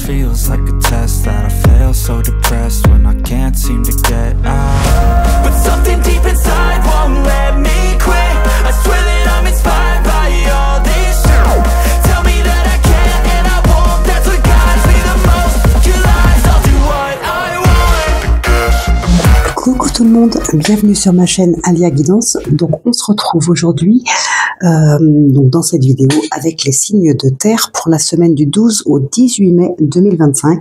feels like a test that I fail, so depressed when I can't seem to get out. But something deep inside won't let me quit. I swear that I'm inspired by all this shit. Tell me that I can and I won't. That's what guides me the most. Your lies, I'll do what I want. Coucou tout le monde, bienvenue sur ma chaîne Alia Guidance. Donc on se retrouve aujourd'hui donc dans cette vidéo avec les signes de terre pour la semaine du 12 au 18 mai 2025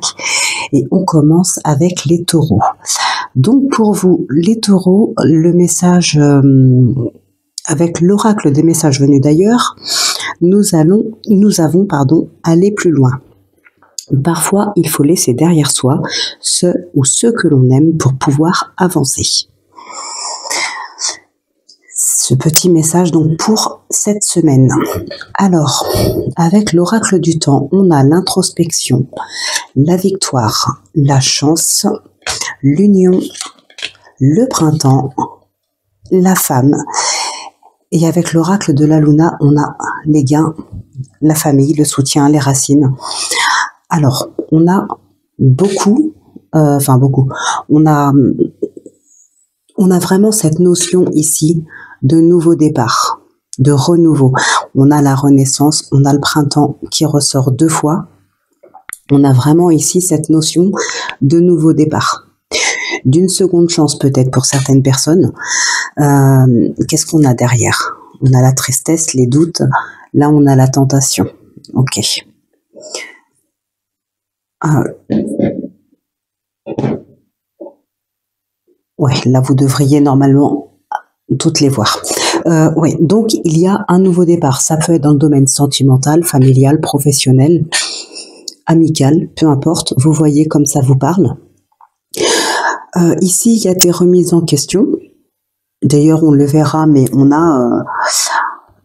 et on commence avec les taureaux. Donc pour vous les taureaux, le message avec l'oracle des messages venus d'ailleurs, nous avons aller plus loin. Parfois, il faut laisser derrière soi ceux que l'on aime pour pouvoir avancer. Ce petit message donc pour cette semaine. Alors, avec l'oracle du temps, on a l'introspection, la victoire, la chance, l'union, le printemps, la femme. Et avec l'oracle de la Luna, on a les gains, la famille, le soutien, les racines. Alors, on a beaucoup, on a vraiment cette notion ici de nouveau départ, de renouveau. On a la renaissance, on a le printemps qui ressort 2 fois. On a vraiment ici cette notion de nouveau départ, d'une seconde chance peut-être pour certaines personnes. Qu'est-ce qu'on a derrière? On a la tristesse, les doutes. Là, on a la tentation. Ok. Ouais, là vous devriez normalement toutes les voir. Ouais, donc il y a un nouveau départ. Ça peut être dans le domaine sentimental, familial, professionnel, amical, peu importe. Vous voyez comme ça vous parle. Ici, il y a des remises en question. D'ailleurs, on le verra, mais on a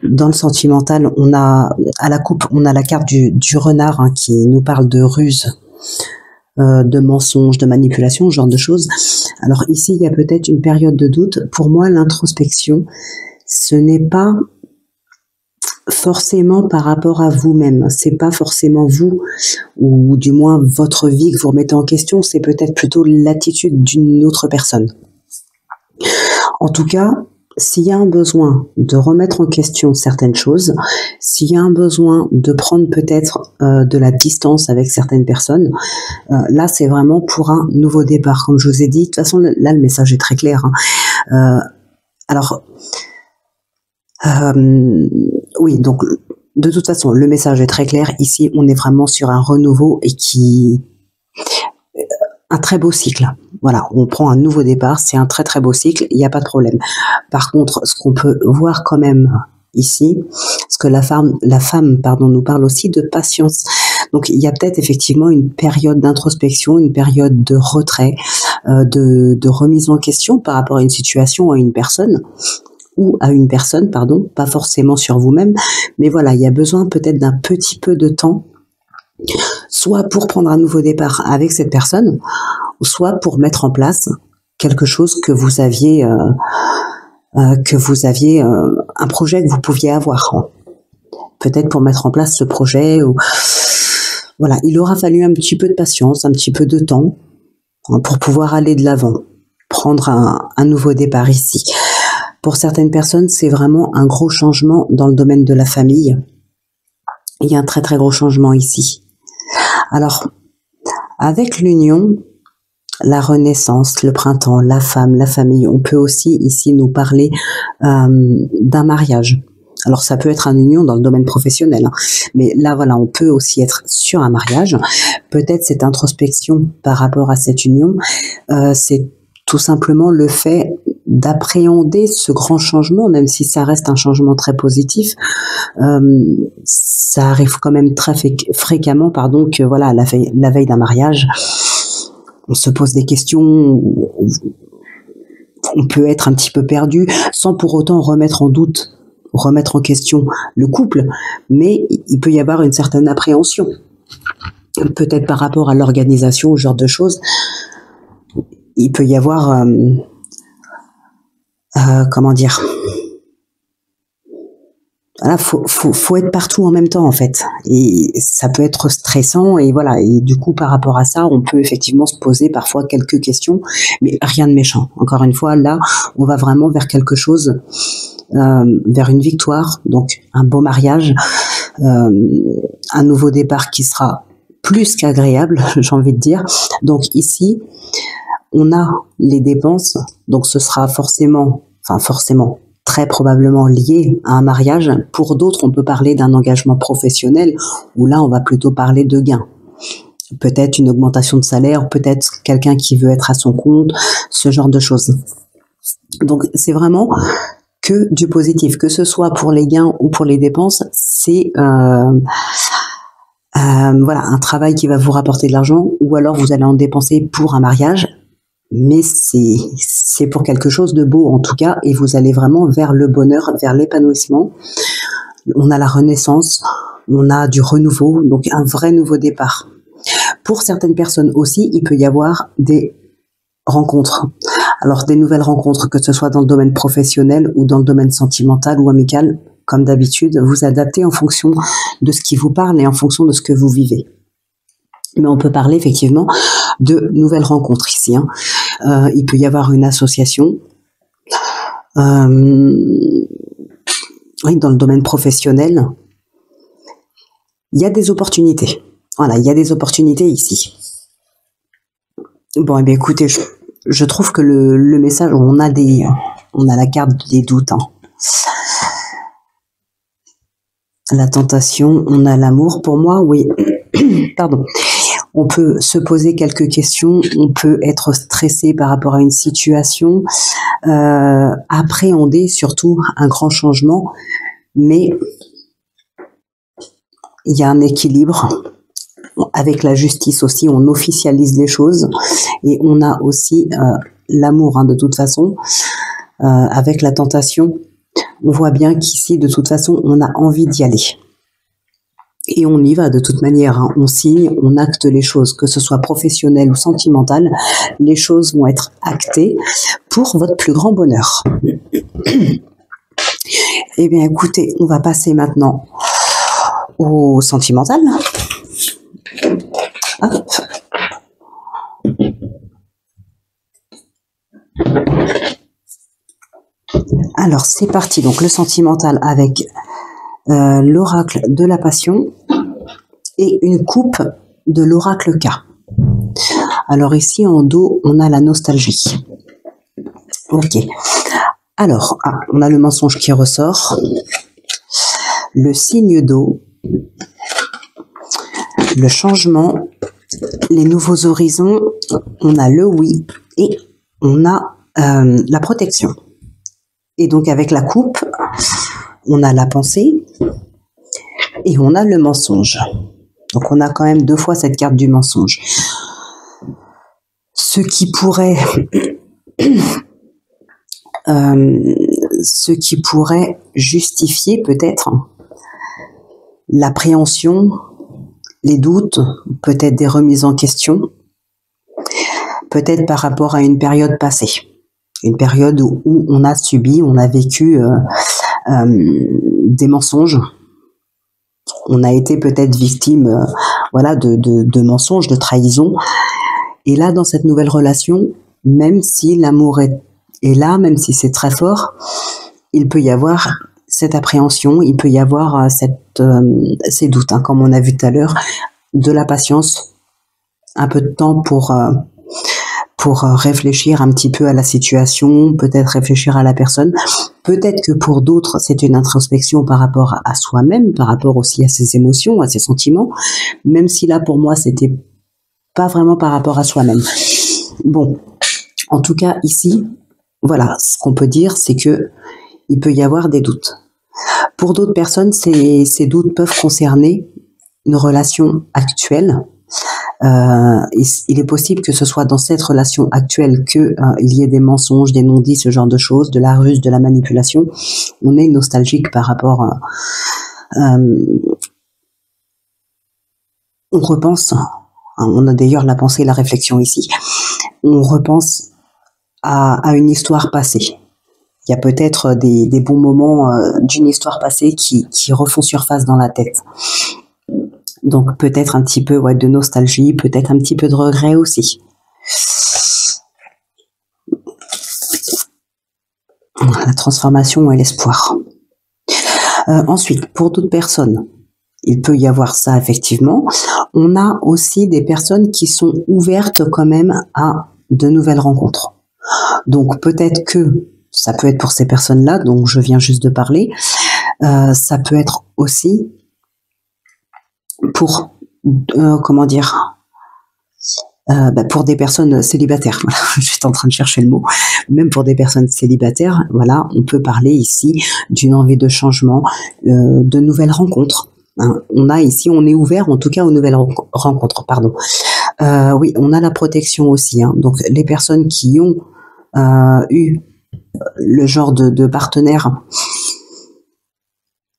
dans le sentimental, on a à la coupe, on a la carte du renard hein, qui nous parle de ruse. De mensonges, de manipulation, ce genre de choses. Alors ici, il y a peut-être une période de doute. Pour moi, l'introspection, ce n'est pas forcément par rapport à vous-même. C'est pas forcément vous, ou du moins votre vie que vous remettez en question. C'est peut-être plutôt l'attitude d'une autre personne. En tout cas, s'il y a un besoin de remettre en question certaines choses, s'il y a un besoin de prendre peut-être de la distance avec certaines personnes, là c'est vraiment pour un nouveau départ, comme je vous ai dit. De toute façon, là le message est très clair. Hein. Oui, donc de toute façon, le message est très clair. Ici, on est vraiment sur un renouveau et un très beau cycle. Voilà, on prend un nouveau départ, c'est un très très beau cycle, il n'y a pas de problème. Par contre, ce qu'on peut voir quand même ici, parce que la femme nous parle aussi de patience. Donc il y a peut-être effectivement une période d'introspection, une période de retrait, de remise en question par rapport à une situation, à une personne, pas forcément sur vous-même, mais voilà, il y a besoin peut-être d'un petit peu de temps, soit pour prendre un nouveau départ avec cette personne, soit pour mettre en place quelque chose que vous aviez, un projet que vous pouviez avoir. Peut-être pour mettre en place ce projet. Voilà, il aura fallu un petit peu de patience, un petit peu de temps pour pouvoir aller de l'avant, prendre un nouveau départ ici. Pour certaines personnes, c'est vraiment un gros changement dans le domaine de la famille. Il y a un très très gros changement ici. Alors, avec l'union, la renaissance, le printemps, la femme, la famille, on peut aussi ici nous parler d'un mariage. Alors ça peut être une union dans le domaine professionnel, hein, mais là voilà, on peut aussi être sur un mariage. Peut-être cette introspection par rapport à cette union, c'est tout simplement le fait d'appréhender ce grand changement, même si ça reste un changement très positif. Ça arrive quand même très fréquemment, que voilà, la veille d'un mariage, on se pose des questions, on peut être un petit peu perdu, sans pour autant remettre en question le couple, mais il peut y avoir une certaine appréhension, peut-être par rapport à l'organisation, ce genre de choses. Il peut y avoir comment dire, voilà, faut être partout en même temps en fait, et ça peut être stressant, et voilà, et du coup par rapport à ça, on peut effectivement se poser parfois quelques questions, mais rien de méchant. Encore une fois, là, on va vraiment vers quelque chose, vers une victoire, donc un beau mariage, un nouveau départ qui sera plus qu'agréable, j'ai envie de dire. Donc ici, on a les dépenses, donc ce sera forcément, très probablement lié à un mariage. Pour d'autres, on peut parler d'un engagement professionnel, où là, on va plutôt parler de gains. Peut-être une augmentation de salaire, peut-être quelqu'un qui veut être à son compte, ce genre de choses. Donc, c'est vraiment que du positif, que ce soit pour les gains ou pour les dépenses, c'est voilà, un travail qui va vous rapporter de l'argent, ou alors vous allez en dépenser pour un mariage, mais c'est pour quelque chose de beau en tout cas, et vous allez vraiment vers le bonheur, vers l'épanouissement. On a la renaissance, on a du renouveau, donc un vrai nouveau départ. Pour certaines personnes aussi, il peut y avoir des rencontres. Alors des nouvelles rencontres, que ce soit dans le domaine professionnel ou dans le domaine sentimental ou amical, comme d'habitude, vous adaptez en fonction de ce qui vous parle et en fonction de ce que vous vivez. Mais on peut parler effectivement de nouvelles rencontres ici. Il peut y avoir une association. Oui, dans le domaine professionnel, il y a des opportunités. Voilà, il y a des opportunités ici. Bon, eh bien, écoutez, je trouve que le message, on a la carte des doutes. La tentation, on a l'amour. Pour moi, oui. Pardon. On peut se poser quelques questions, on peut être stressé par rapport à une situation, appréhender surtout un grand changement, mais il y a un équilibre. Avec la justice aussi, on officialise les choses, et on a aussi l'amour, de toute façon. Avec la tentation, on voit bien qu'ici, de toute façon, on a envie d'y aller. Et on y va de toute manière, on signe, on acte les choses, que ce soit professionnel ou sentimental, les choses vont être actées pour votre plus grand bonheur. Eh bien écoutez, on va passer maintenant au sentimental. Hop. Alors c'est parti, donc le sentimental avec l'oracle de la passion et une coupe de l'oracle K. Alors ici en dos, on a la nostalgie. Ok. Alors, on a le mensonge qui ressort, le signe d'eau, le changement, les nouveaux horizons, on a le oui et on a la protection. Et donc avec la coupe, on a la pensée et on a le mensonge. Donc on a quand même 2 fois cette carte du mensonge. Ce qui pourrait justifier peut-être l'appréhension, les doutes, peut-être des remises en question, peut-être par rapport à une période passée. Une période où on a subi, on a vécu des mensonges. On a été peut-être victime de mensonges, de trahison. Et là, dans cette nouvelle relation, même si l'amour est là, même si c'est très fort, il peut y avoir cette appréhension, il peut y avoir ces doutes, comme on a vu tout à l'heure, de la patience, un peu de temps pour réfléchir un petit peu à la situation, peut-être réfléchir à la personne. Peut-être que pour d'autres, c'est une introspection par rapport à soi-même, par rapport aussi à ses émotions, à ses sentiments, même si là, pour moi, c'était pas vraiment par rapport à soi-même. Bon, en tout cas, ici, voilà, ce qu'on peut dire, c'est que il peut y avoir des doutes. Pour d'autres personnes, ces doutes peuvent concerner une relation actuelle. Il est possible que ce soit dans cette relation actuelle que il y ait des mensonges, des non-dits, ce genre de choses, de la ruse, de la manipulation. On est nostalgique par rapport on repense, on a d'ailleurs la pensée et la réflexion ici, on repense à une histoire passée. Il y a peut-être des bons moments d'une histoire passée qui refont surface dans la tête. Donc peut-être un petit peu de nostalgie, peut-être un petit peu de regret aussi. La transformation et l'espoir. Ensuite, pour d'autres personnes, il peut y avoir ça effectivement. On a aussi des personnes qui sont ouvertes quand même à de nouvelles rencontres. Donc peut-être que ça peut être pour ces personnes-là, dont je viens juste de parler. Ça peut être aussi pour, comment dire, pour des personnes célibataires. Voilà, j'étais en train de chercher le mot. Même pour des personnes célibataires, voilà, on peut parler ici d'une envie de changement, de nouvelles rencontres. Hein. On est ouvert en tout cas aux nouvelles rencontres. Pardon. Oui, on a la protection aussi. Hein. Donc les personnes qui ont eu le genre de partenaire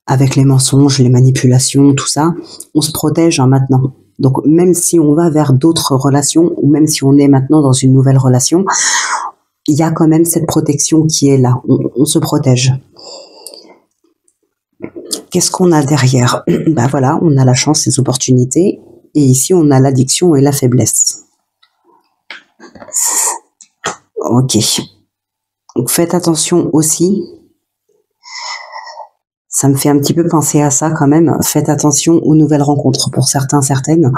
avec les mensonges, les manipulations, tout ça, on se protège maintenant. Donc même si on va vers d'autres relations, ou même si on est maintenant dans une nouvelle relation, il y a quand même cette protection qui est là. On se protège. Qu'est-ce qu'on a derrière? Ben voilà, on a la chance, les opportunités, et ici on a l'addiction et la faiblesse. Ok. Donc faites attention aussi. Ça me fait un petit peu penser à ça quand même. Faites attention aux nouvelles rencontres. Pour certains, certaines,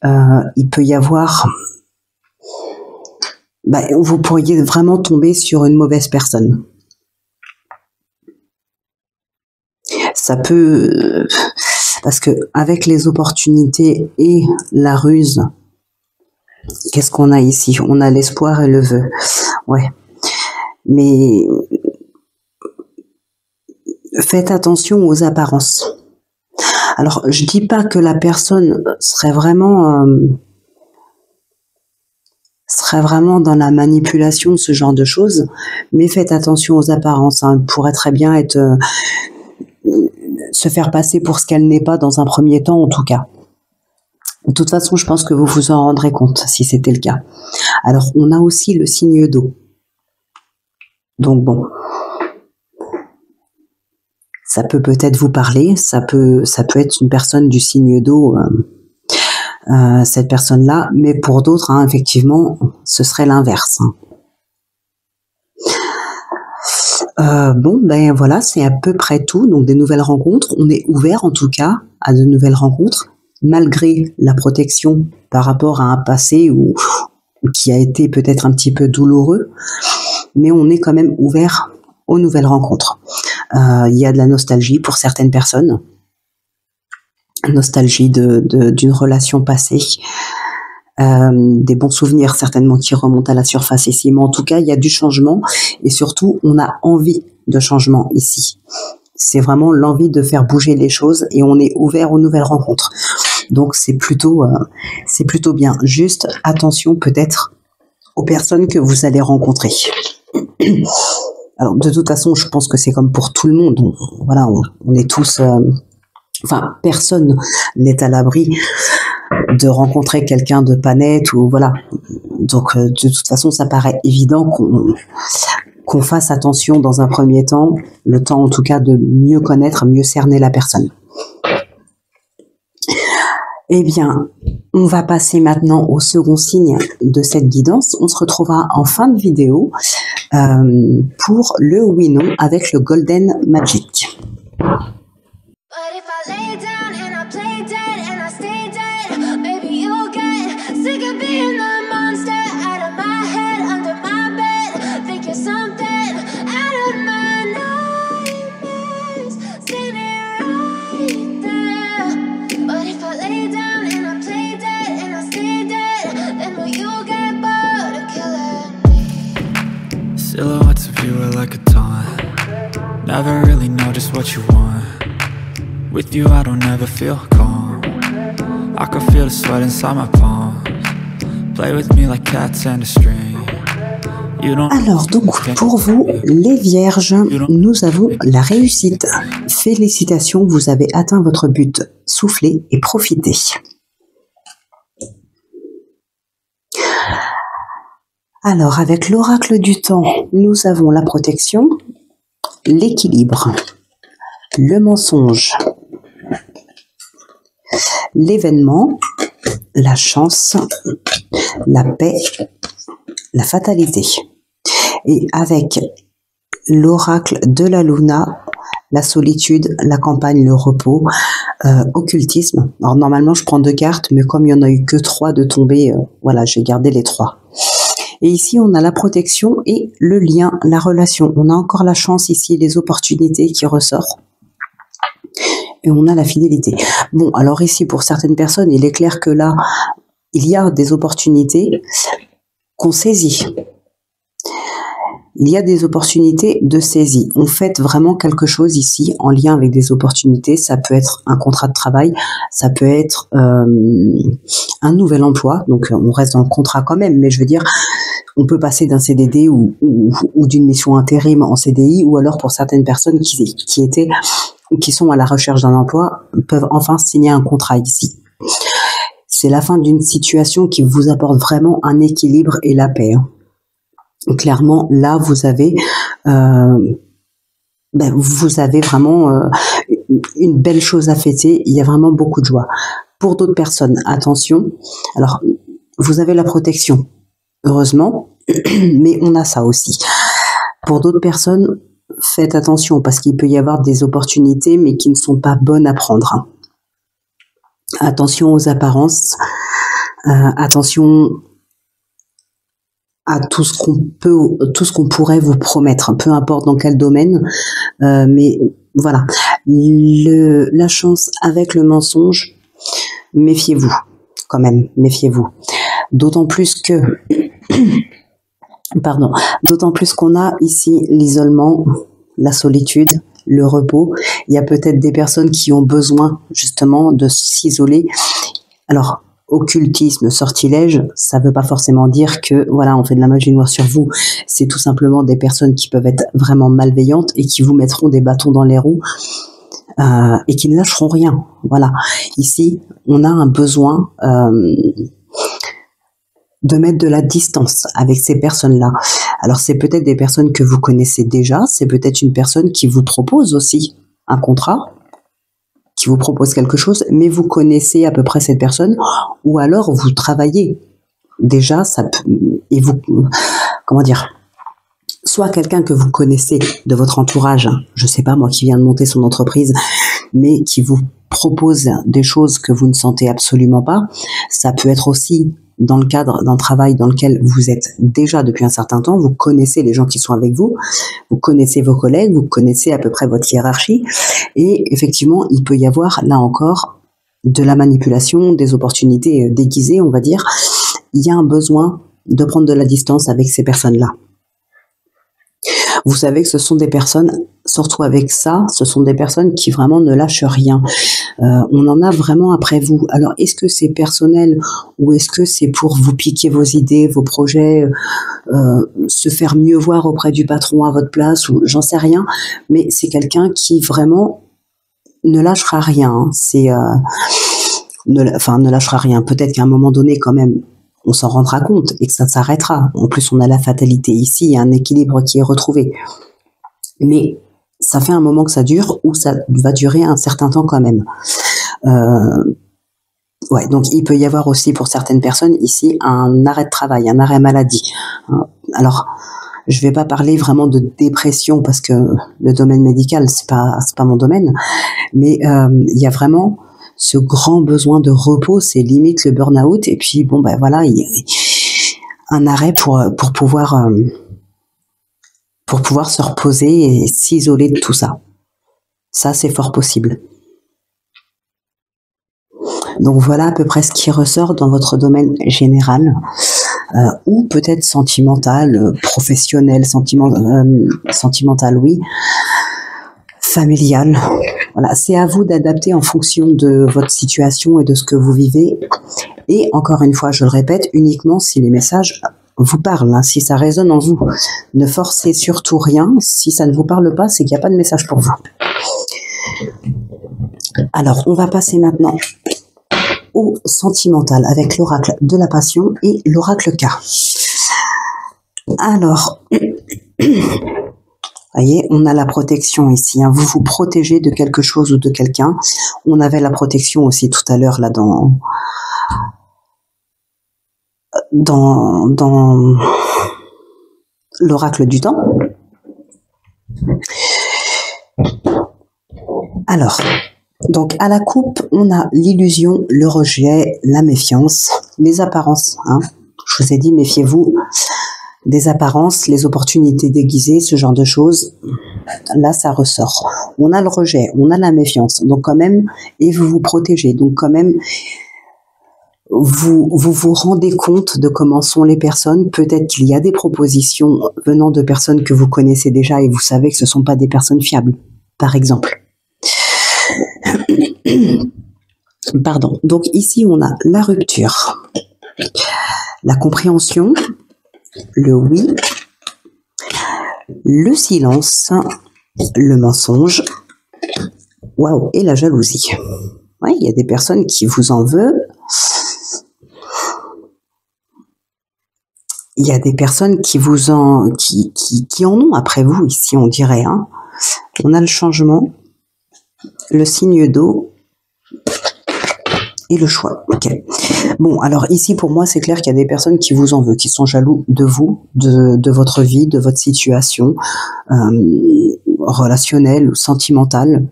il peut y avoir... vous pourriez vraiment tomber sur une mauvaise personne. Ça peut... parce que avec les opportunités et la ruse, qu'est-ce qu'on a ici? On a l'espoir et le vœu. Ouais. Mais... faites attention aux apparences. Alors, je dis pas que la personne serait vraiment dans la manipulation, ce genre de choses, mais faites attention aux apparences. Hein. Elle pourrait très bien être se faire passer pour ce qu'elle n'est pas dans un premier temps, en tout cas. De toute façon, je pense que vous vous en rendrez compte si c'était le cas. Alors, on a aussi le signe d'eau. Donc bon. Ça peut peut-être vous parler, ça peut être une personne du signe d'eau, cette personne-là, mais pour d'autres, hein, effectivement, ce serait l'inverse. Voilà, c'est à peu près tout. Donc des nouvelles rencontres, on est ouvert en tout cas à de nouvelles rencontres, malgré la protection par rapport à un passé ou qui a été peut-être un petit peu douloureux, mais on est quand même ouvert aux nouvelles rencontres. Il y a de la nostalgie pour certaines personnes, nostalgie d'une relation passée, des bons souvenirs certainement qui remontent à la surface ici, mais en tout cas il y a du changement et surtout on a envie de changement ici. C'est vraiment l'envie de faire bouger les choses et on est ouvert aux nouvelles rencontres. Donc c'est plutôt bien. Juste attention peut-être aux personnes que vous allez rencontrer. Alors, de toute façon, je pense que c'est comme pour tout le monde. Voilà, on est tous... personne n'est à l'abri de rencontrer quelqu'un de pas net ou voilà. Donc, de toute façon, ça paraît évident qu'on fasse attention dans un premier temps, le temps en tout cas de mieux connaître, mieux cerner la personne. Eh bien, on va passer maintenant au second signe de cette guidance. On se retrouvera en fin de vidéo pour le oui-non avec le Golden Magic. Silhouettes of you are like a taunt. Never really know just what you want. With you I don't ever feel calm. I can feel the sweat inside my palms. Play with me like cats and a string. Alors donc pour vous les vierges, nous avons la réussite. Félicitations, vous avez atteint votre but. Soufflez et profitez. Alors avec l'oracle du temps, nous avons la protection. l'équilibre, le mensonge, l'événement, la chance, la paix, la fatalité. Et avec l'oracle de la Luna, la solitude, la campagne, le repos, occultisme. Alors normalement je prends 2 cartes, mais comme il n'y en a eu que 3 de tomber, voilà, j'ai gardé les 3. Et ici on a la protection et le lien, la relation. On a encore la chance ici, les opportunités qui ressortent. Et on a la fidélité. Bon, alors ici pour certaines personnes, il est clair que là, il y a des opportunités qu'on saisit. Il y a des opportunités de saisie. On fait vraiment quelque chose ici en lien avec des opportunités. Ça peut être un contrat de travail, ça peut être un nouvel emploi. Donc on reste dans le contrat quand même, mais je veux dire, on peut passer d'un CDD ou d'une mission intérim en CDI, ou alors pour certaines personnes qui sont à la recherche d'un emploi, peuvent enfin signer un contrat ici. C'est la fin d'une situation qui vous apporte vraiment un équilibre et la paix. Clairement, là, vous avez vraiment une belle chose à fêter. Il y a vraiment beaucoup de joie. Pour d'autres personnes, attention. Alors, vous avez la protection, heureusement, mais on a ça aussi. Pour d'autres personnes, faites attention parce qu'il peut y avoir des opportunités, mais qui ne sont pas bonnes à prendre. Attention aux apparences. Attention à tout ce qu'on pourrait vous promettre, peu importe dans quel domaine, mais voilà. La chance avec le mensonge, méfiez-vous, quand même, méfiez-vous. D'autant plus qu'on a ici l'isolement, la solitude, le repos. Il y a peut-être des personnes qui ont besoin justement de s'isoler. Alors, occultisme, sortilège, ça ne veut pas forcément dire que voilà, on fait de la magie noire sur vous. C'est tout simplement des personnes qui peuvent être vraiment malveillantes et qui vous mettront des bâtons dans les roues et qui ne lâcheront rien. Voilà. Ici, on a un besoin de mettre de la distance avec ces personnes-là. Alors, c'est peut-être des personnes que vous connaissez déjà, c'est peut-être une personne qui vous propose aussi un contrat, qui vous propose quelque chose, mais vous connaissez à peu près cette personne, ou alors vous travaillez déjà, et vous, comment dire, soit quelqu'un que vous connaissez de votre entourage, je sais pas moi, qui vient de monter son entreprise, mais qui vous propose des choses que vous ne sentez absolument pas. Ça peut être aussi dans le cadre d'un travail dans lequel vous êtes déjà depuis un certain temps, vous connaissez les gens qui sont avec vous, vous connaissez vos collègues, vous connaissez à peu près votre hiérarchie, et effectivement, il peut y avoir, là encore, de la manipulation, des opportunités déguisées, on va dire. Il y a un besoin de prendre de la distance avec ces personnes-là. Vous savez que ce sont des personnes, surtout avec ça, ce sont des personnes qui vraiment ne lâchent rien. On en a vraiment après vous. Alors, est-ce que c'est personnel ou est-ce que c'est pour vous piquer vos idées, vos projets, se faire mieux voir auprès du patron à votre place, ou j'en sais rien, mais c'est quelqu'un qui vraiment ne lâchera rien. Ne lâchera rien. Peut-être qu'à un moment donné, quand même, on s'en rendra compte et que ça s'arrêtera. En plus, on a la fatalité ici, il y a un équilibre qui est retrouvé. Mais ça fait un moment que ça dure, ou ça va durer un certain temps quand même. Ouais, donc il peut y avoir aussi pour certaines personnes ici un arrêt de travail, un arrêt maladie. Alors, je vais pas parler vraiment de dépression parce que le domaine médical, c'est pas mon domaine, mais il y a vraiment ce grand besoin de repos, c'est limite le burn-out, et puis bon ben voilà, il y a un arrêt pour pouvoir se reposer et s'isoler de tout ça. Ça, c'est fort possible. Donc voilà à peu près ce qui ressort dans votre domaine général, ou peut-être sentimental, professionnel, sentimental, oui, familial. Voilà, c'est à vous d'adapter en fonction de votre situation et de ce que vous vivez. Et encore une fois, je le répète, uniquement si les messages vous parlent, hein, si ça résonne en vous. Ne forcez surtout rien. Si ça ne vous parle pas, c'est qu'il n'y a pas de message pour vous. Alors, on va passer maintenant au sentimental avec l'oracle de la passion et l'oracle K. Alors, Vous voyez, on a la protection ici. Hein. Vous vous protégez de quelque chose ou de quelqu'un. On avait la protection aussi tout à l'heure là dans l'oracle du temps. Alors, donc à la coupe, on a l'illusion, le rejet, la méfiance, les apparences. Hein. Je vous ai dit, méfiez-vous des apparences, les opportunités déguisées, ce genre de choses. Là, ça ressort. On a le rejet, on a la méfiance. Donc quand même, et vous vous protégez. Donc quand même, vous rendez compte de comment sont les personnes. Peut-être qu'il y a des propositions venant de personnes que vous connaissez déjà et vous savez que ce ne sont pas des personnes fiables, par exemple. Pardon. Donc ici, on a la rupture, la compréhension, le oui, le silence, le mensonge, waouh, et la jalousie. Ouais, il y a des personnes qui vous en veulent. Il y a des personnes qui en ont après vous, ici, on dirait. Hein. On a le changement, le signe d'eau et le choix. Ok. Bon, alors ici, pour moi, c'est clair qu'il y a des personnes qui vous en veulent, qui sont jaloux de vous, de votre vie, de votre situation relationnelle ou sentimentale,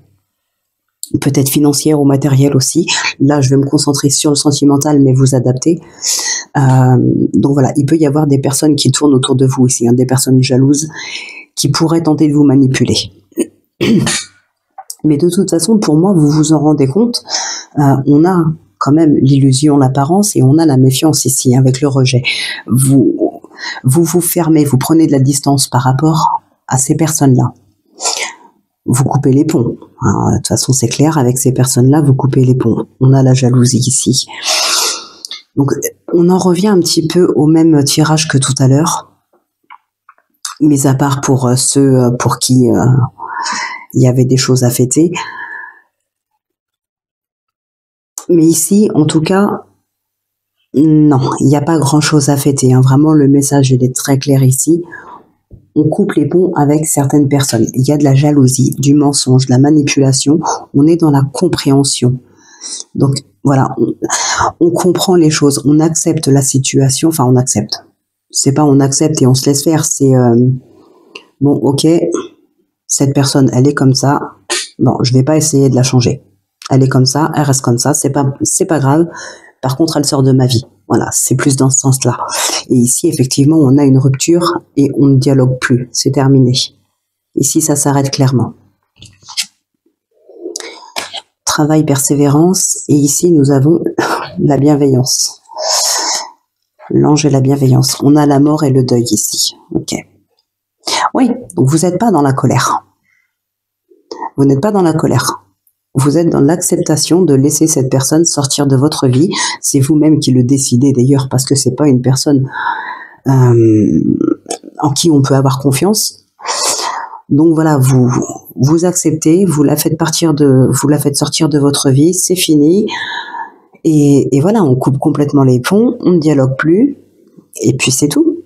peut-être financière ou matérielle aussi. Là, je vais me concentrer sur le sentimental, mais vous adapter. Donc voilà, il peut y avoir des personnes qui tournent autour de vous ici, hein, des personnes jalouses qui pourraient tenter de vous manipuler. Mais de toute façon, pour moi, vous vous en rendez compte, on a quand même l'illusion, l'apparence, et on a la méfiance ici, avec le rejet. Vous fermez, vous prenez de la distance par rapport à ces personnes-là. Vous coupez les ponts. Hein, de toute façon, c'est clair, avec ces personnes-là, vous coupez les ponts. On a la jalousie ici. Donc, on en revient un petit peu au même tirage que tout à l'heure, mis à part pour ceux pour qui il y avait des choses à fêter. Mais ici, en tout cas, non, il n'y a pas grand-chose à fêter. Hein. Vraiment, le message il est très clair ici. On coupe les ponts avec certaines personnes. Il y a de la jalousie, du mensonge, de la manipulation. On est dans la compréhension. Donc, voilà, on comprend les choses. On accepte la situation. Enfin, on accepte. C'est pas on accepte et on se laisse faire. C'est, bon, ok, cette personne, elle est comme ça. Bon, je vais pas essayer de la changer. Elle est comme ça, elle reste comme ça, c'est pas grave. Par contre, elle sort de ma vie. Voilà, c'est plus dans ce sens-là. Et ici, effectivement, on a une rupture et on ne dialogue plus. C'est terminé. Ici, ça s'arrête clairement. Travail, persévérance. Et ici, nous avons la bienveillance. L'ange et la bienveillance. On a la mort et le deuil ici. Ok. Oui, donc vous n'êtes pas dans la colère. Vous n'êtes pas dans la colère. Vous êtes dans l'acceptation de laisser cette personne sortir de votre vie. C'est vous-même qui le décidez d'ailleurs, parce que c'est pas une personne en qui on peut avoir confiance. Donc voilà, vous acceptez, vous la faites sortir de votre vie, c'est fini. Et voilà, on coupe complètement les ponts, on ne dialogue plus, et puis c'est tout.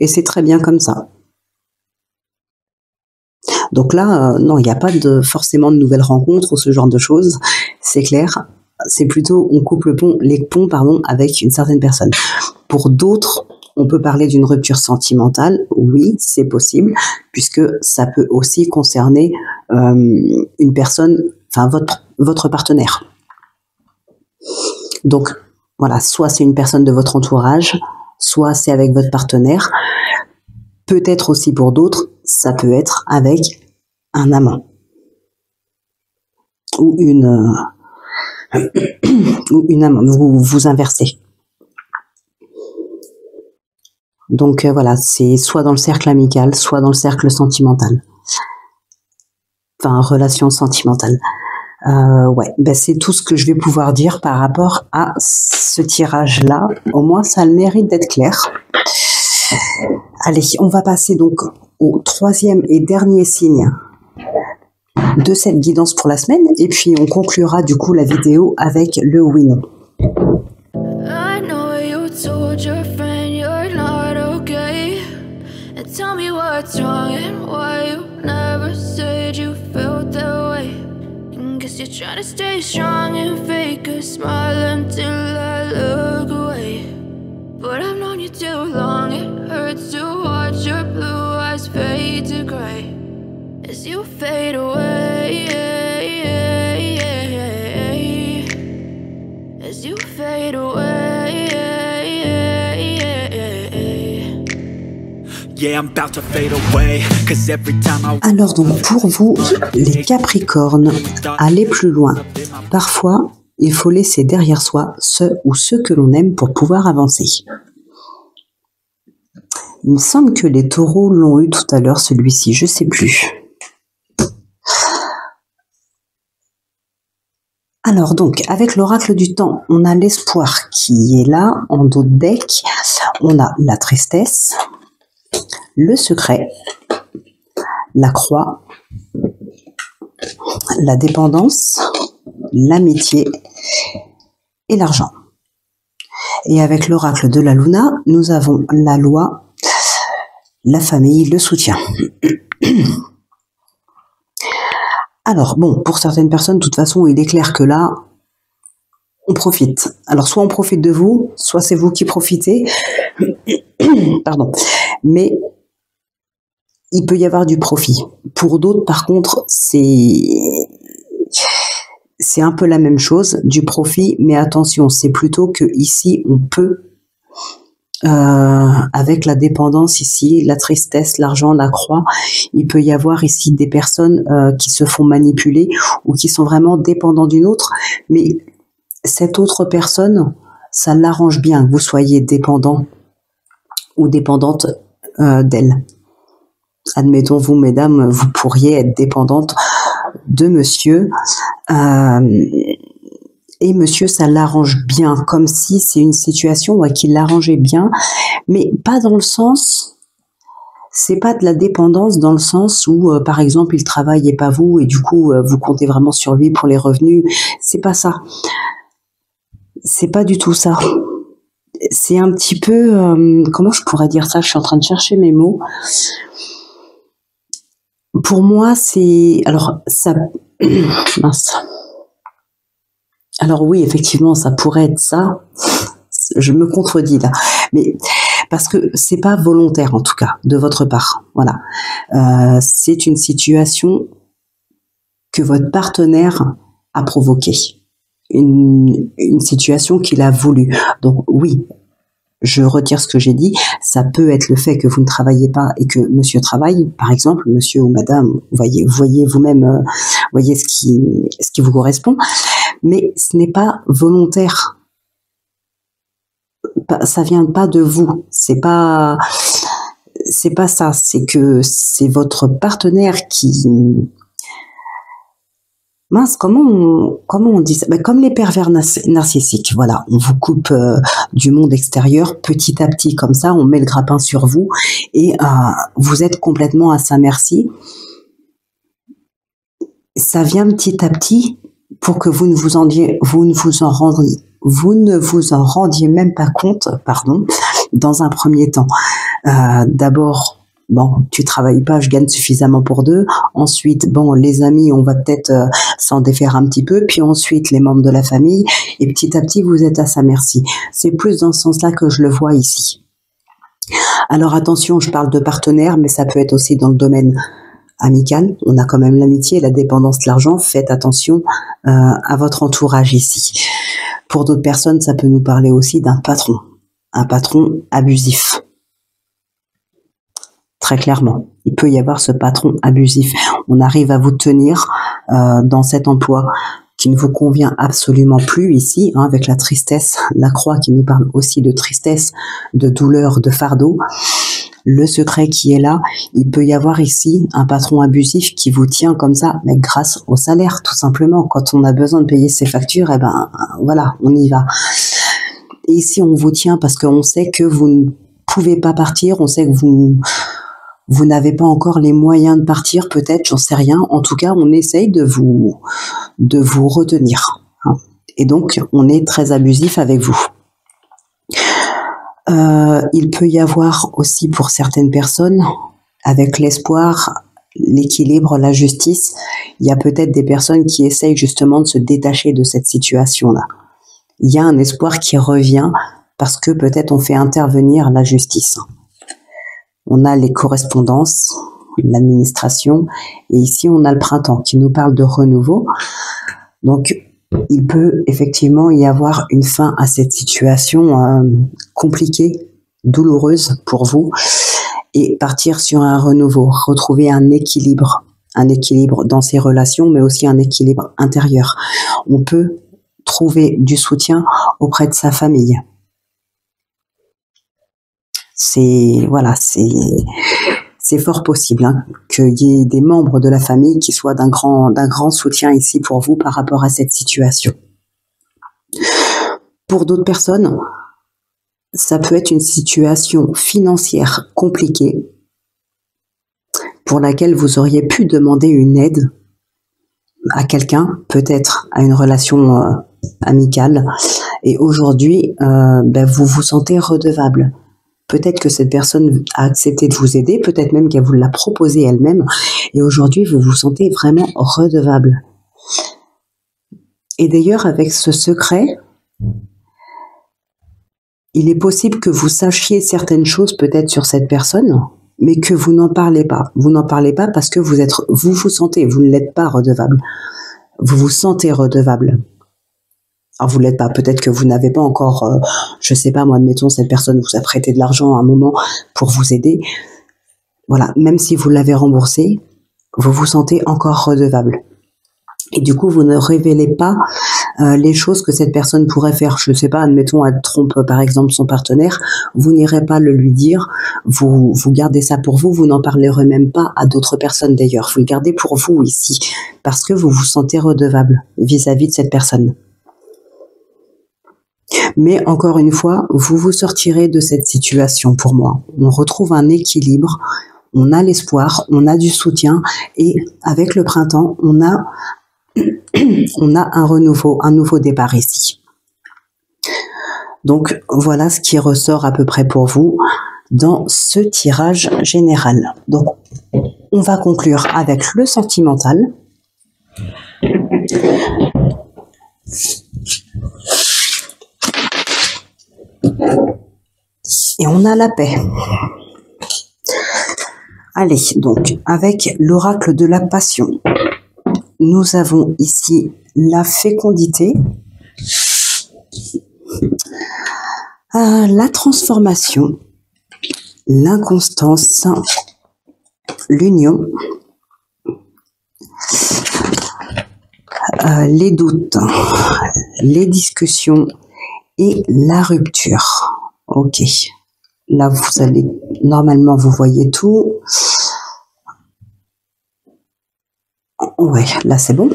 Et c'est très bien comme ça. Donc là, non, il n'y a pas forcément de nouvelles rencontres ou ce genre de choses, c'est clair. C'est plutôt, on coupe les ponts avec une certaine personne. Pour d'autres, on peut parler d'une rupture sentimentale, oui, c'est possible, puisque ça peut aussi concerner une personne, enfin votre partenaire. Donc voilà, soit c'est une personne de votre entourage, soit c'est avec votre partenaire. Peut-être aussi pour d'autres, ça peut être avec un amant ou une amante. Vous inversez. Donc voilà, c'est soit dans le cercle amical, soit dans le cercle sentimental. Enfin, relation sentimentale. Ouais, ben c'est tout ce que je vais pouvoir dire par rapport à ce tirage-là. Au moins, ça a le mérite d'être clair. Allez, on va passer donc au troisième et dernier signe de cette guidance pour la semaine. Et puis, on conclura du coup la vidéo avec le oui-non. tell me what's wrong and why you never said you felt that way. And guess you're trying to stay strong and fake a smile until I look away. But I've known you too long, it hurts to watch your blue eyes fade to gray as you fade away, as you fade away. Yeah, I'm about to fade away, 'cause every time I... Alors donc pour vous, les Capricornes, allez plus loin. Parfois, il faut laisser derrière soi ceux que l'on aime pour pouvoir avancer. Il me semble que les Taureaux l'ont eu tout à l'heure, celui-ci, je sais plus. Alors donc, avec l'oracle du temps, on a l'espoir qui est là, en dos de deck. On a la tristesse, le secret, la croix, la dépendance, l'amitié et l'argent. Et avec l'oracle de la Luna, nous avons la loi, la famille, le soutien. Alors bon, pour certaines personnes, de toute façon, il est clair que là, on profite. Alors soit on profite de vous, soit c'est vous qui profitez. Pardon. Mais il peut y avoir du profit. Pour d'autres, par contre, c'est un peu la même chose, du profit, mais attention, c'est plutôt que ici, on peut, avec la dépendance ici, la tristesse, l'argent, la croix, il peut y avoir ici des personnes qui se font manipuler ou qui sont vraiment dépendants d'une autre, mais cette autre personne, ça l'arrange bien que vous soyez dépendant ou dépendante d'elle. Admettons, vous, mesdames, vous pourriez être dépendante de monsieur, et monsieur, ça l'arrange bien, comme si c'est une situation qui l'arrangeait bien, mais pas dans le sens, c'est pas de la dépendance dans le sens où, par exemple, il travaille et pas vous, et du coup, vous comptez vraiment sur lui pour les revenus, c'est pas ça. C'est pas du tout ça. C'est un petit peu, comment je pourrais dire ça? Je suis en train de chercher mes mots. Pour moi, c'est... Alors, ça... Mince. Alors oui, effectivement, ça pourrait être ça. Je me contredis là. Mais parce que c'est pas volontaire, en tout cas, de votre part. Voilà. C'est une situation que votre partenaire a provoquée. Une situation qu'il a voulu. Donc oui, je retire ce que j'ai dit. Ça peut être le fait que vous ne travaillez pas et que monsieur travaille, par exemple, monsieur ou madame, voyez vous-même, voyez ce qui vous correspond. Mais ce n'est pas volontaire. Ça vient pas de vous. C'est pas ça. C'est que c'est votre partenaire qui... Mince, comment on dit ça? Ben, comme les pervers narcissiques, voilà, on vous coupe du monde extérieur petit à petit, comme ça, on met le grappin sur vous et vous êtes complètement à sa merci. Ça vient petit à petit pour que vous ne vous en rendiez même pas compte, pardon, dans un premier temps. D'abord, bon, tu travailles pas, je gagne suffisamment pour deux. Ensuite, bon, les amis, on va peut-être s'en défaire un petit peu. Puis ensuite, les membres de la famille. Et petit à petit, vous êtes à sa merci. C'est plus dans ce sens-là que je le vois ici. Alors attention, je parle de partenaire, mais ça peut être aussi dans le domaine amical. On a quand même l'amitié, la dépendance, l'argent. Faites attention à votre entourage ici. Pour d'autres personnes, ça peut nous parler aussi d'un patron. Un patron abusif. Très clairement, il peut y avoir ce patron abusif. On arrive à vous tenir dans cet emploi qui ne vous convient absolument plus ici, hein, avec la tristesse, la croix qui nous parle aussi de tristesse, de douleur, de fardeau. Le secret qui est là, il peut y avoir ici un patron abusif qui vous tient comme ça, mais grâce au salaire, tout simplement. Quand on a besoin de payer ses factures, eh ben voilà, on y va. Et ici, on vous tient parce qu'on sait que vous ne pouvez pas partir, on sait que vous n'avez pas encore les moyens de partir, peut-être, j'en sais rien. En tout cas, on essaye de vous retenir. Hein. Et donc, on est très abusif avec vous. Il peut y avoir aussi pour certaines personnes avec l'espoir, l'équilibre, la justice, il y a peut-être des personnes qui essayent justement de se détacher de cette situation-là. Il y a un espoir qui revient parce que peut-être on fait intervenir la justice. On a les correspondances, l'administration, et ici on a le printemps qui nous parle de renouveau. Donc il peut effectivement y avoir une fin à cette situation compliquée, douloureuse pour vous, et partir sur un renouveau, retrouver un équilibre dans ses relations, mais aussi un équilibre intérieur. On peut trouver du soutien auprès de sa famille. C'est fort possible qu'il y ait des membres de la famille qui soient d'un grand soutien ici pour vous par rapport à cette situation. Pour d'autres personnes, ça peut être une situation financière compliquée pour laquelle vous auriez pu demander une aide à quelqu'un, peut-être à une relation amicale, et aujourd'hui, vous vous sentez redevable. Peut-être que cette personne a accepté de vous aider, peut-être même qu'elle vous l'a proposé elle-même, et aujourd'hui, vous vous sentez vraiment redevable. Et d'ailleurs, avec ce secret, il est possible que vous sachiez certaines choses peut-être sur cette personne, mais que vous n'en parlez pas. Vous n'en parlez pas parce que vous ne l'êtes pas redevable. Vous vous sentez redevable. Alors vous ne l'êtes pas. Peut-être que vous n'avez pas encore, je sais pas moi, admettons, cette personne vous a prêté de l'argent à un moment pour vous aider. Voilà, même si vous l'avez remboursé, vous vous sentez encore redevable. Et du coup, vous ne révélez pas les choses que cette personne pourrait faire. Je ne sais pas, admettons, elle trompe par exemple son partenaire, vous n'irez pas le lui dire, vous gardez ça pour vous, vous n'en parlerez même pas à d'autres personnes d'ailleurs. Vous le gardez pour vous ici, parce que vous vous sentez redevable vis-à-vis de cette personne. Mais encore une fois, vous vous sortirez de cette situation pour moi. On retrouve un équilibre, on a l'espoir, on a du soutien, et avec le printemps, on a un nouveau départ ici. Donc voilà ce qui ressort à peu près pour vous dans ce tirage général. Donc on va conclure avec le sentimental. Et on a la paix. Allez, donc avec l'oracle de la passion, nous avons ici la fécondité, la transformation, l'inconstance, l'union, les doutes, les discussions et la rupture. Ok. Là, vous allez, normalement, vous voyez tout. Ouais, là, c'est bon.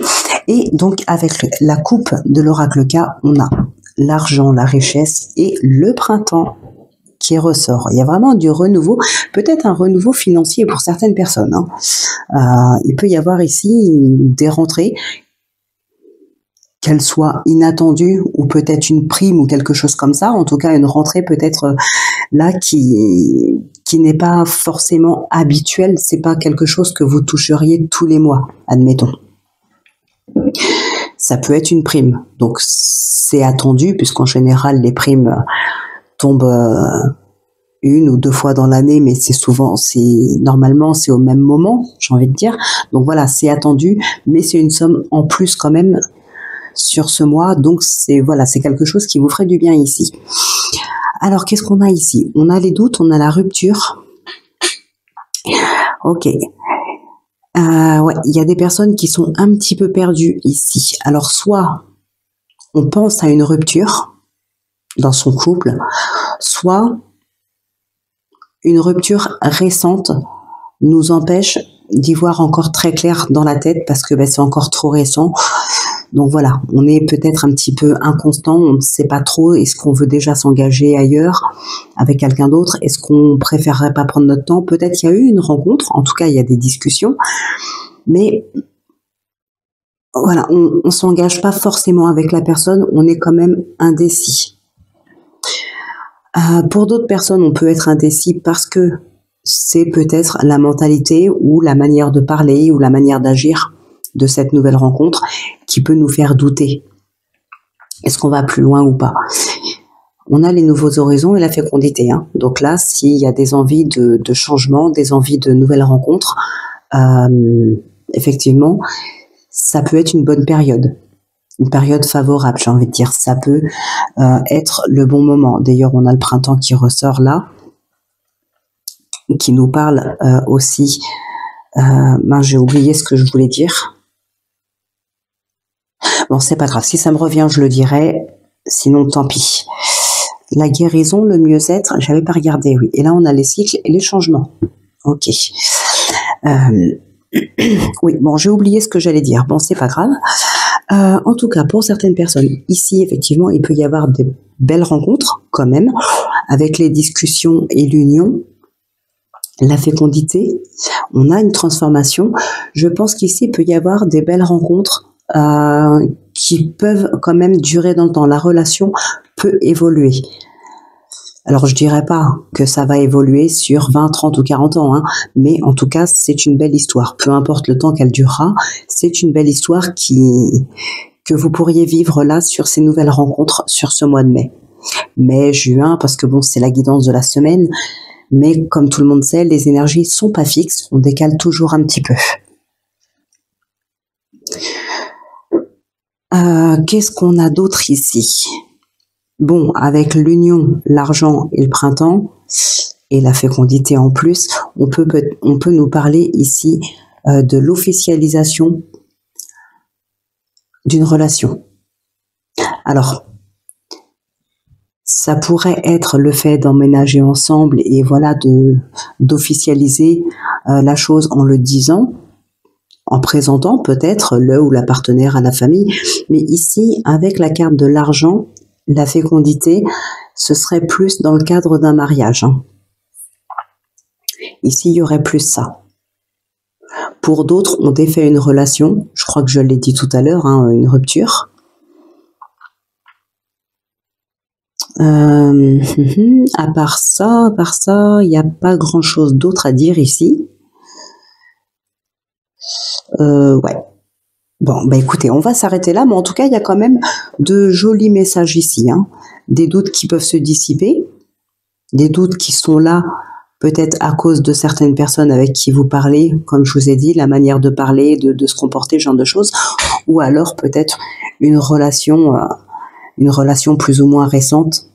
Et donc, avec la coupe de l'oracle K, on a l'argent, la richesse et le printemps qui ressort. Il y a vraiment du renouveau, peut-être un renouveau financier pour certaines personnes. Il peut y avoir ici des rentrées, qu'elles soient inattendues ou peut-être une prime ou quelque chose comme ça. En tout cas, une rentrée peut-être là qui n'est pas forcément habituelle. C'est pas quelque chose que vous toucheriez tous les mois, admettons. Ça peut être une prime. Donc, c'est attendu puisqu'en général, les primes tombent une ou deux fois dans l'année, mais normalement, c'est au même moment, j'ai envie de dire. Donc voilà, c'est attendu, mais c'est une somme en plus quand même sur ce mois, donc c'est quelque chose qui vous ferait du bien ici. Alors qu'est-ce qu'on a ici? On a les doutes, on a la rupture. Ok. Il y a des personnes qui sont un petit peu perdues ici. Alors soit on pense à une rupture dans son couple, soit une rupture récente nous empêche d'y voir encore très clair dans la tête parce que c'est encore trop récent. Donc voilà, on est peut-être un petit peu inconstant, on ne sait pas trop, est-ce qu'on veut déjà s'engager ailleurs avec quelqu'un d'autre, est-ce qu'on préférerait pas prendre notre temps, peut-être qu'il y a eu une rencontre, en tout cas il y a des discussions, mais voilà, on ne s'engage pas forcément avec la personne, on est quand même indécis. Pour d'autres personnes, on peut être indécis parce que c'est peut-être la mentalité ou la manière de parler ou la manière d'agir de cette nouvelle rencontre qui peut nous faire douter. Est-ce qu'on va plus loin ou pas? On a les nouveaux horizons et la fécondité. Hein. Donc là, s'il y a des envies de changement, des envies de nouvelles rencontres, effectivement, ça peut être une bonne période. Une période favorable, j'ai envie de dire. Ça peut être le bon moment. D'ailleurs, on a le printemps qui ressort là, qui nous parle aussi. J'ai oublié ce que je voulais dire. Bon, c'est pas grave. Si ça me revient, je le dirai. Sinon, tant pis. La guérison, le mieux-être, j'avais pas regardé, oui. Et là, on a les cycles et les changements. Ok. Oui, bon, j'ai oublié ce que j'allais dire. Bon, c'est pas grave. En tout cas, pour certaines personnes, ici, effectivement, il peut y avoir des belles rencontres, quand même, avec les discussions et l'union, la fécondité. On a une transformation. Je pense qu'ici, il peut y avoir des belles rencontres qui peuvent quand même durer dans le temps. La relation peut évoluer. Alors, je dirais pas que ça va évoluer sur 20, 30 ou 40 ans, hein, mais en tout cas, c'est une belle histoire. Peu importe le temps qu'elle durera, c'est une belle histoire que vous pourriez vivre là sur ces nouvelles rencontres sur ce mois de mai. Mai, juin, parce que bon, c'est la guidance de la semaine, mais comme tout le monde sait, les énergies sont pas fixes, on décale toujours un petit peu. Qu'est-ce qu'on a d'autre ici? Bon, avec l'union, l'argent et le printemps, et la fécondité en plus, on peut nous parler ici de l'officialisation d'une relation. Alors, ça pourrait être le fait d'emménager ensemble et voilà, d'officialiser la chose en le disant, en présentant peut-être le ou la partenaire à la famille. Mais ici, avec la carte de l'argent, la fécondité, ce serait plus dans le cadre d'un mariage. Hein. Ici, il y aurait plus ça. Pour d'autres, on défait une relation. Je crois que je l'ai dit tout à l'heure, hein, une rupture. À part ça, il n'y a pas grand-chose d'autre à dire ici. Ouais. Bon, bah écoutez, on va s'arrêter là, mais en tout cas, il y a quand même de jolis messages ici. Hein. Des doutes qui peuvent se dissiper, des doutes qui sont là peut-être à cause de certaines personnes avec qui vous parlez, comme je vous ai dit, la manière de parler, de se comporter, ce genre de choses, ou alors peut-être une relation plus ou moins récente.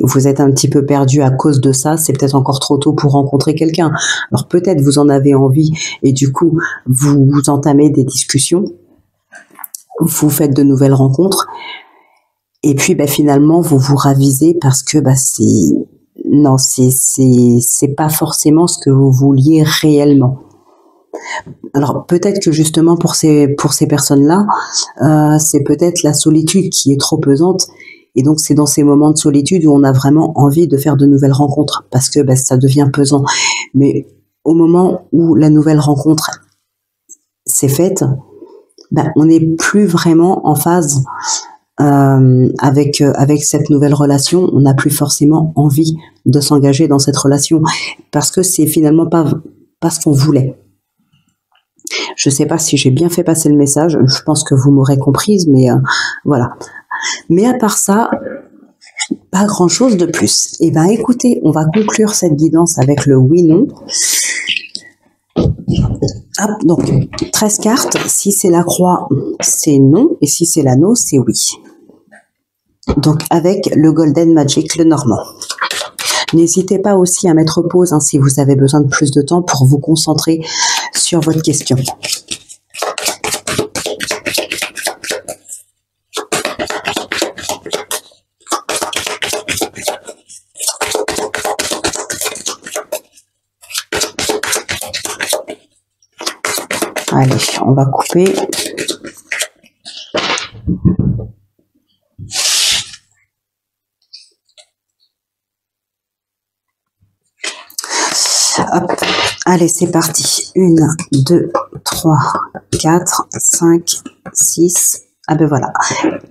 Vous êtes un petit peu perdu à cause de ça, c'est peut-être encore trop tôt pour rencontrer quelqu'un. Alors peut-être vous en avez envie et du coup vous entamez des discussions, vous faites de nouvelles rencontres et puis finalement vous vous ravisez parce que c'est pas forcément ce que vous vouliez réellement. Alors peut-être que justement pour ces personnes-là, c'est peut-être la solitude qui est trop pesante. Et donc, c'est dans ces moments de solitude où on a vraiment envie de faire de nouvelles rencontres parce que ça devient pesant. Mais au moment où la nouvelle rencontre s'est faite, on n'est plus vraiment en phase avec cette nouvelle relation. On n'a plus forcément envie de s'engager dans cette relation parce que c'est finalement pas ce qu'on voulait. Je ne sais pas si j'ai bien fait passer le message. Je pense que vous m'aurez comprise, mais voilà. Mais à part ça, pas grand-chose de plus. Eh bien, écoutez, on va conclure cette guidance avec le oui-non. Donc, 13 cartes. Si c'est la croix, c'est non. Et si c'est l'anneau, c'est oui. Donc, avec le Golden Magic, le normand. N'hésitez pas aussi à mettre pause si vous avez besoin de plus de temps pour vous concentrer sur votre question. Allez, on va couper. Hop, allez, c'est parti. 1, 2, 3, 4, 5, 6. Ah ben voilà.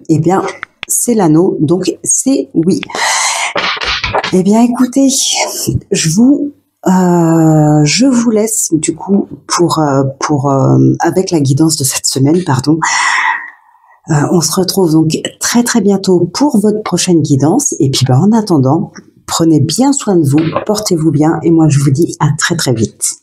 Eh bien, c'est l'anneau, donc c'est oui. Eh bien, écoutez, je vous Je vous laisse du coup avec la guidance de cette semaine, pardon. On se retrouve donc très très bientôt pour votre prochaine guidance. Et puis en attendant, prenez bien soin de vous, portez-vous bien et moi je vous dis à très très vite.